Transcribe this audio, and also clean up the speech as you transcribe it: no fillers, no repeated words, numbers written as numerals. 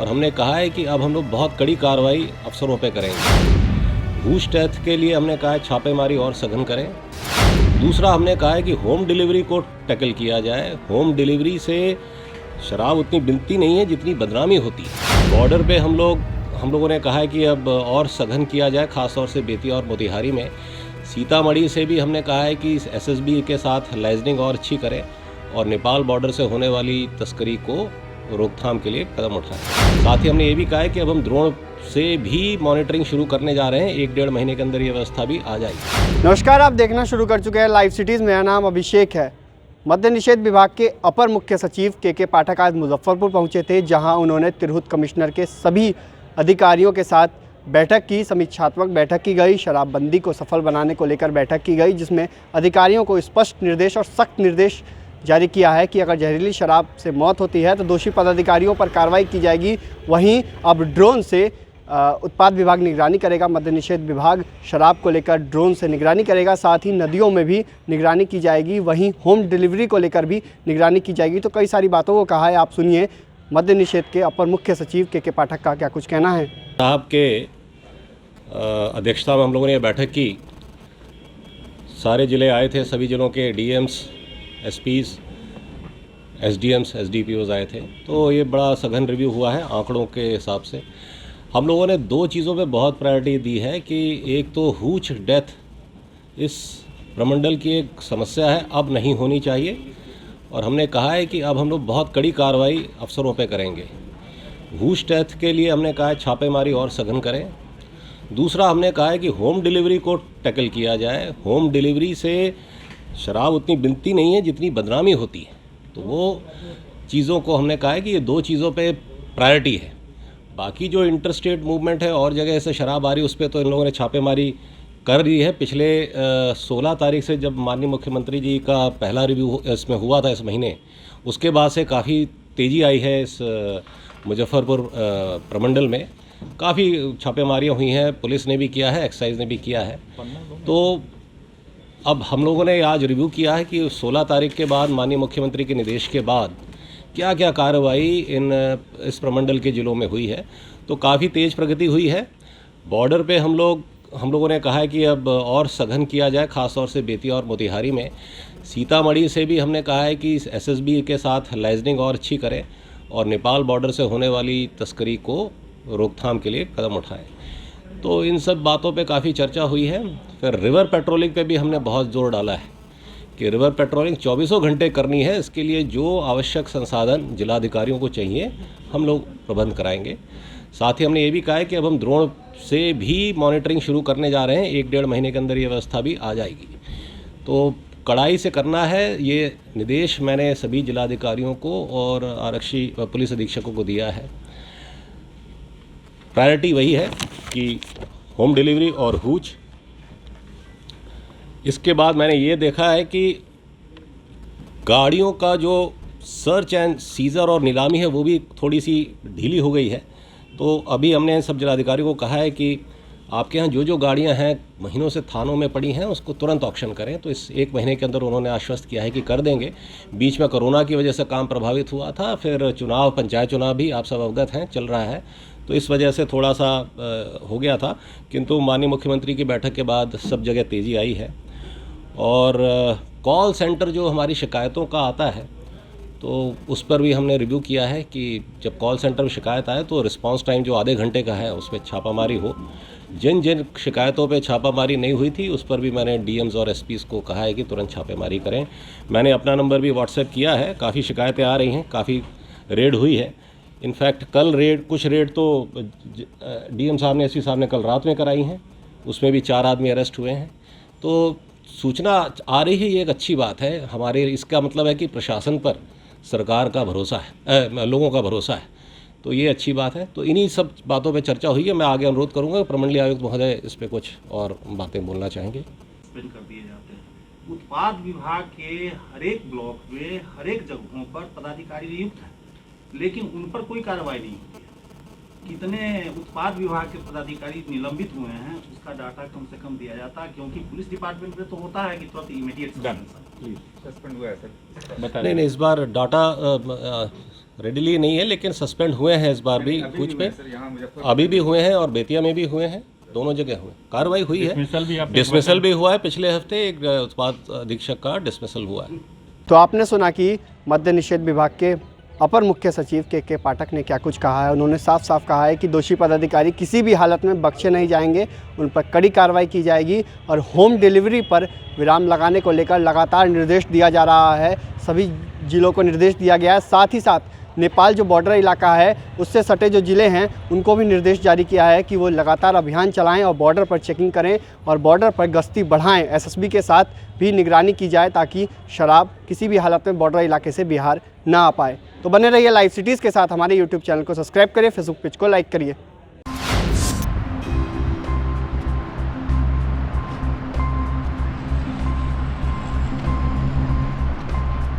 और हमने कहा है कि अब हम लोग बहुत कड़ी कार्रवाई अफसरों पे करेंगे। घूस टैक्स के लिए हमने कहा है छापेमारी और सघन करें। दूसरा हमने कहा है कि होम डिलीवरी को टैकल किया जाए। होम डिलीवरी से शराब उतनी बिकती नहीं है जितनी बदनामी होती है। बॉर्डर पे हम लोगों ने कहा है कि अब और सघन किया जाए, ख़ासतौर से बेतिया और मोतिहारी में। सीतामढ़ी से भी हमने कहा है कि एसएसबी के साथ लाइजनिंग और अच्छी करें और नेपाल बॉर्डर से होने वाली तस्करी को रोकथाम के लिए कदम उठाएं। साथ ही हमने ये भी कहा है कि अब हम ड्रोन से भी मॉनिटरिंग शुरू करने जा रहे हैं। 1-1.5 महीने के अंदर ये व्यवस्था भी आ जाएगी। नमस्कार, आप देखना शुरू कर चुके हैं लाइव सिटीज़। मेरा नाम अभिषेक है। मद्य निषेध विभाग के अपर मुख्य सचिव के पाठक आज मुजफ्फरपुर पहुंचे थे, जहां उन्होंने तिरहुत कमिश्नर के सभी अधिकारियों के साथ बैठक की, समीक्षात्मक बैठक की गई। शराबबंदी को सफल बनाने को लेकर बैठक की गई, जिसमें अधिकारियों को स्पष्ट निर्देश और सख्त निर्देश जारी किया है कि अगर जहरीली शराब से मौत होती है तो दोषी पदाधिकारियों पर कार्रवाई की जाएगी। वहीं अब ड्रोन से उत्पाद विभाग निगरानी करेगा। मद्य निषेध विभाग शराब को लेकर ड्रोन से निगरानी करेगा। साथ ही नदियों में भी निगरानी की जाएगी। वहीं होम डिलीवरी को लेकर भी निगरानी की जाएगी। तो कई सारी बातों को कहा है। आप सुनिए मद्य निषेध के अपर मुख्य सचिव के पाठक का क्या कुछ कहना है। साहब के अध्यक्षता में हम लोगों ने ये बैठक की। सारे ज़िले आए थे, सभी ज़िलों के डीएम्स, एसपीज़, एसडीएम्स, एसडीपीओज़ आए थे। तो ये बड़ा सघन रिव्यू हुआ है आंकड़ों के हिसाब से। हम लोगों ने 2 चीज़ों पे बहुत प्रायोरिटी दी है कि एक तो हूच डेथ इस प्रमंडल की एक समस्या है, अब नहीं होनी चाहिए। और हमने कहा है कि अब हम लोग बहुत कड़ी कार्रवाई अफसरों पे करेंगे। हूच डेथ के लिए हमने कहा है छापेमारी और सघन करें। दूसरा हमने कहा है कि होम डिलीवरी को टैकल किया जाए। होम डिलीवरी से शराब उतनी बिकती नहीं है जितनी बदनामी होती है। तो वो चीज़ों को हमने कहा है कि ये 2 चीज़ों पे प्रायोरिटी है। बाकी जो इंटरस्टेट मूवमेंट है और जगह से शराब आ रही, उस पर तो इन लोगों ने छापेमारी कर दी है। पिछले 16 तारीख से जब माननीय मुख्यमंत्री जी का पहला रिव्यू इसमें हुआ था इस महीने, उसके बाद से काफ़ी तेज़ी आई है। इस मुजफ्फरपुर प्रमंडल में काफ़ी छापेमारियाँ हुई हैं। पुलिस ने भी किया है, एक्साइज ने भी किया है। तो अब हम लोगों ने आज रिव्यू किया है कि 16 तारीख के बाद माननीय मुख्यमंत्री के निर्देश के बाद क्या क्या कार्रवाई इस प्रमंडल के ज़िलों में हुई है। तो काफ़ी तेज़ प्रगति हुई है। बॉर्डर पे हम लोगों ने कहा है कि अब और सघन किया जाए, ख़ासतौर से बेतिया और मोतिहारी में। सीतामढ़ी से भी हमने कहा है कि एसएसबी के साथ लाइजनिंग और अच्छी करें और नेपाल बॉर्डर से होने वाली तस्करी को रोकथाम के लिए कदम उठाएं। तो इन सब बातों पे काफ़ी चर्चा हुई है। फिर रिवर पेट्रोलिंग पे भी हमने बहुत जोर डाला है कि रिवर पेट्रोलिंग 24 घंटे करनी है। इसके लिए जो आवश्यक संसाधन जिलाधिकारियों को चाहिए, हम लोग प्रबंध कराएंगे। साथ ही हमने ये भी कहा है कि अब हम ड्रोन से भी मॉनिटरिंग शुरू करने जा रहे हैं। 1-1.5 महीने के अंदर ये व्यवस्था भी आ जाएगी। तो कड़ाई से करना है। ये निर्देश मैंने सभी जिलाधिकारियों को और आरक्षी पुलिस अधीक्षकों को दिया है। प्रायोरिटी वही है कि होम डिलीवरी और हूच। इसके बाद मैंने ये देखा है कि गाड़ियों का जो सर्च एंड सीजर और नीलामी है वो भी थोड़ी सी ढीली हो गई है। तो अभी हमने सब जिलाधिकारियों को कहा है कि आपके यहाँ जो गाड़ियाँ हैं महीनों से थानों में पड़ी हैं, उसको तुरंत ऑक्शन करें। तो इस 1 महीने के अंदर उन्होंने आश्वस्त किया है कि कर देंगे। बीच में कोरोना की वजह से काम प्रभावित हुआ था, फिर चुनाव, पंचायत चुनाव भी आप सब अवगत हैं चल रहा है, तो इस वजह से थोड़ा सा हो गया था। किंतु माननीय मुख्यमंत्री की बैठक के बाद सब जगह तेज़ी आई है। और कॉल सेंटर जो हमारी शिकायतों का आता है, तो उस पर भी हमने रिव्यू किया है कि जब कॉल सेंटर में शिकायत आए तो रिस्पांस टाइम जो आधे घंटे का है उस पर छापामारी हो। जिन शिकायतों पे छापामारी नहीं हुई थी उस पर भी मैंने डीएम्स और एसपीज़ को कहा है कि तुरंत छापेमारी करें। मैंने अपना नंबर भी व्हाट्सएप किया है। काफ़ी शिकायतें आ रही हैं, काफ़ी रेड हुई है। इनफैक्ट कल कुछ रेड तो डीएम साहब ने, एसपी साहब ने कल रात में कराई हैं, उसमें भी 4 आदमी अरेस्ट हुए हैं। तो सूचना आ रही है, ये एक अच्छी बात है हमारे। इसका मतलब है कि प्रशासन पर सरकार का भरोसा है, लोगों का भरोसा है, तो ये अच्छी बात है। तो इन्हीं सब बातों पे चर्चा हुई है। मैं आगे अनुरोध करूंगा, प्रमंडलीय आयुक्त महोदय इस पे कुछ और बातें बोलना चाहेंगे। कर दिए जाते हैं। उत्पाद विभाग के हर एक ब्लॉक में, हर एक जगहों पर पदाधिकारी नियुक्त है, लेकिन उन पर कोई कार्रवाई नहीं होती है। कितने उत्पाद विभाग के पदाधिकारी निलंबित हुए हैं उसका डाटा कम से कम दिया जाता है, क्योंकि पुलिस डिपार्टमेंट में तो होता है कि तुरंत इमीडिएट सस्पेंड हुआ है। नहीं, इस बार डाटा रेडिली नहीं है, लेकिन सस्पेंड हुए हैं इस बार भी कुछ पे, अभी भी हुए हैं और बेतिया में भी हुए हैं, दोनों जगह हुए, कार्रवाई हुई है। डिसमिसल भी हुआ है, पिछले हफ्ते एक उत्पाद अधीक्षक का डिसमिसल हुआ है। तो आपने सुना कि मद्य निषेध विभाग के अपर मुख्य सचिव के पाठक ने क्या कुछ कहा है। उन्होंने साफ साफ कहा है कि दोषी पदाधिकारी किसी भी हालत में बख्शे नहीं जाएंगे, उन पर कड़ी कार्रवाई की जाएगी और होम डिलीवरी पर विराम लगाने को लेकर लगातार निर्देश दिया जा रहा है। सभी जिलों को निर्देश दिया गया है। साथ ही साथ नेपाल जो बॉर्डर इलाका है उससे सटे जो ज़िले हैं उनको भी निर्देश जारी किया है कि वो लगातार अभियान चलाएं और बॉर्डर पर चेकिंग करें और बॉर्डर पर गश्ती बढ़ाएं। एसएसबी के साथ भी निगरानी की जाए ताकि शराब किसी भी हालत में बॉर्डर इलाके से बिहार ना आ पाए। तो बने रहिए लाइव सिटीज़ के साथ। हमारे यूट्यूब चैनल को सब्सक्राइब करिए, फेसबुक पेज को लाइक करिए।